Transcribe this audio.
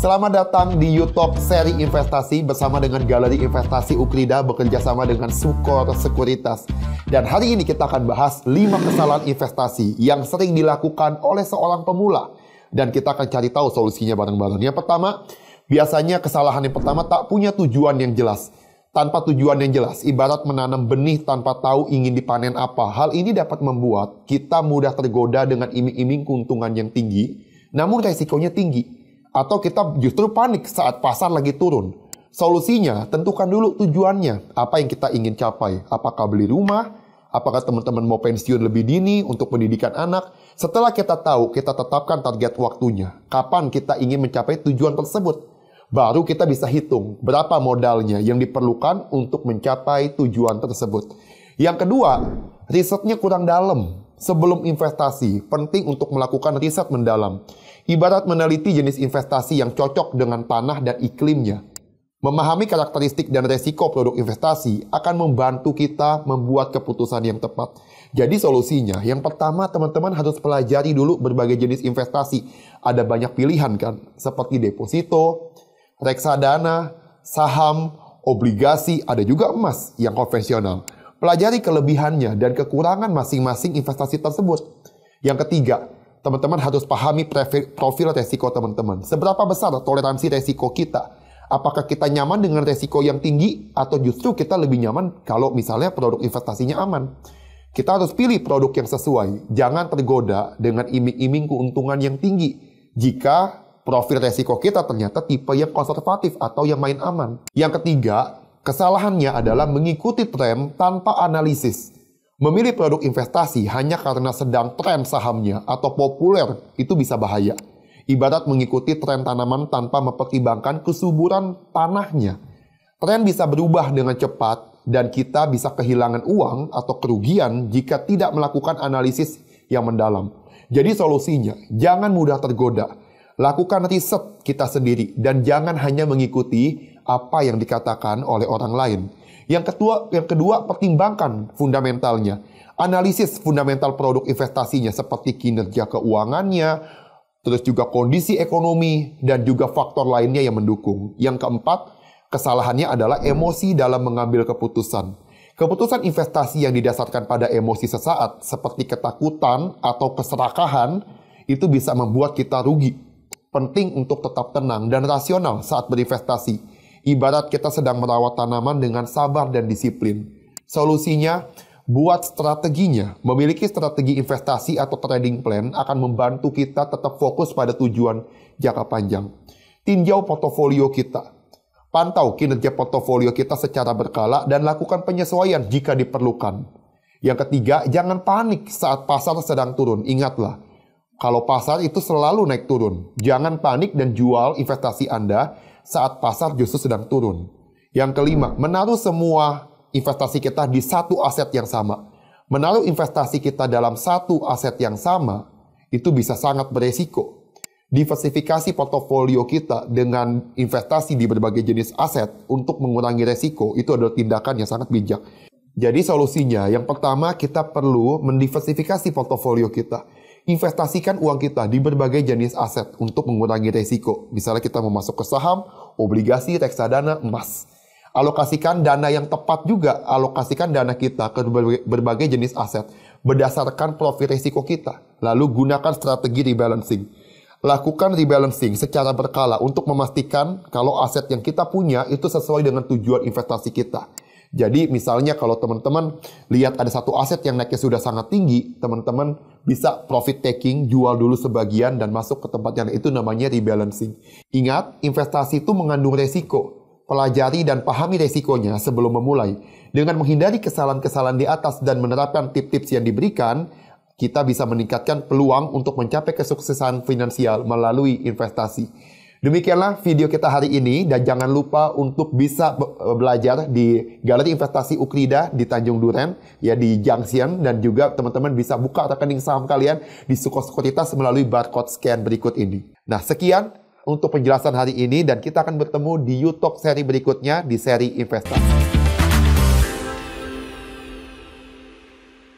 Selamat datang di YouTube seri investasi bersama dengan Galeri Investasi Ukrida bekerja sama dengan Sukor Sekuritas. Dan hari ini kita akan bahas 5 kesalahan investasi yang sering dilakukan oleh seorang pemula. Dan kita akan cari tahu solusinya bareng-bareng. Yang pertama, biasanya kesalahan yang pertama tak punya tujuan yang jelas. Tanpa tujuan yang jelas, ibarat menanam benih tanpa tahu ingin dipanen apa. Hal ini dapat membuat kita mudah tergoda dengan iming-iming keuntungan yang tinggi, namun resikonya tinggi. Atau kita justru panik saat pasar lagi turun. Solusinya, tentukan dulu tujuannya. Apa yang kita ingin capai? Apakah beli rumah? Apakah teman-teman mau pensiun lebih dini untuk pendidikan anak? Setelah kita tahu, kita tetapkan target waktunya. Kapan kita ingin mencapai tujuan tersebut? Baru kita bisa hitung berapa modalnya yang diperlukan untuk mencapai tujuan tersebut. Yang kedua, risetnya kurang dalam. Sebelum investasi, penting untuk melakukan riset mendalam. Ibarat meneliti jenis investasi yang cocok dengan tanah dan iklimnya. Memahami karakteristik dan resiko produk investasi akan membantu kita membuat keputusan yang tepat. Jadi solusinya, yang pertama teman-teman harus pelajari dulu berbagai jenis investasi. Ada banyak pilihan kan, seperti deposito, reksadana, saham, obligasi, ada juga emas yang konvensional. Pelajari kelebihannya dan kekurangan masing-masing investasi tersebut. Yang ketiga, teman-teman harus pahami profil resiko teman-teman. Seberapa besar toleransi resiko kita? Apakah kita nyaman dengan resiko yang tinggi atau justru kita lebih nyaman kalau misalnya produk investasinya aman? Kita harus pilih produk yang sesuai. Jangan tergoda dengan iming-iming keuntungan yang tinggi jika profil resiko kita ternyata tipe yang konservatif atau yang main aman. Yang ketiga, kesalahannya adalah mengikuti tren tanpa analisis. Memilih produk investasi hanya karena sedang tren sahamnya atau populer, itu bisa bahaya. Ibarat mengikuti tren tanaman tanpa mempertimbangkan kesuburan tanahnya. Tren bisa berubah dengan cepat dan kita bisa kehilangan uang atau kerugian jika tidak melakukan analisis yang mendalam. Jadi solusinya, jangan mudah tergoda. Lakukan riset kita sendiri dan jangan hanya mengikuti apa yang dikatakan oleh orang lain. Yang kedua, pertimbangkan fundamentalnya. Analisis fundamental produk investasinya seperti kinerja keuangannya, terus juga kondisi ekonomi, dan juga faktor lainnya yang mendukung. Yang keempat, kesalahannya adalah emosi dalam mengambil keputusan. Keputusan investasi yang didasarkan pada emosi sesaat, seperti ketakutan atau keserakahan, itu bisa membuat kita rugi. Penting untuk tetap tenang dan rasional saat berinvestasi. Ibarat kita sedang merawat tanaman dengan sabar dan disiplin. Solusinya, buat strateginya. Memiliki strategi investasi atau trading plan akan membantu kita tetap fokus pada tujuan jangka panjang. Tinjau portofolio kita. Pantau kinerja portofolio kita secara berkala dan lakukan penyesuaian jika diperlukan. Yang ketiga, jangan panik saat pasar sedang turun. Ingatlah, kalau pasar itu selalu naik turun. Jangan panik dan jual investasi Anda saat pasar justru sedang turun. Yang kelima, menaruh semua investasi kita di satu aset yang sama. Menaruh investasi kita dalam satu aset yang sama, itu bisa sangat beresiko. Diversifikasi portofolio kita dengan investasi di berbagai jenis aset untuk mengurangi resiko, itu adalah tindakan yang sangat bijak. Jadi solusinya, yang pertama kita perlu mendiversifikasi portofolio kita. Investasikan uang kita di berbagai jenis aset untuk mengurangi resiko. Misalnya kita mau masuk ke saham, obligasi, reksadana, emas. Alokasikan dana yang tepat juga. Alokasikan dana kita ke berbagai jenis aset berdasarkan profil resiko kita. Lalu gunakan strategi rebalancing. Lakukan rebalancing secara berkala untuk memastikan kalau aset yang kita punya itu sesuai dengan tujuan investasi kita. Jadi misalnya kalau teman-teman lihat ada satu aset yang naiknya sudah sangat tinggi, teman-teman bisa profit taking, jual dulu sebagian dan masuk ke tempat yang itu namanya rebalancing. Ingat, investasi itu mengandung resiko. Pelajari dan pahami resikonya sebelum memulai. Dengan menghindari kesalahan-kesalahan di atas dan menerapkan tips-tips yang diberikan, kita bisa meningkatkan peluang untuk mencapai kesuksesan finansial melalui investasi. Demikianlah video kita hari ini dan jangan lupa untuk bisa belajar di Galeri Investasi Ukrida di Tanjung Duren ya di Junction dan juga teman-teman bisa buka rekening saham kalian di Sukor Sekuritas melalui barcode scan berikut ini. Nah, sekian untuk penjelasan hari ini dan kita akan bertemu di YouTube seri berikutnya di seri investasi.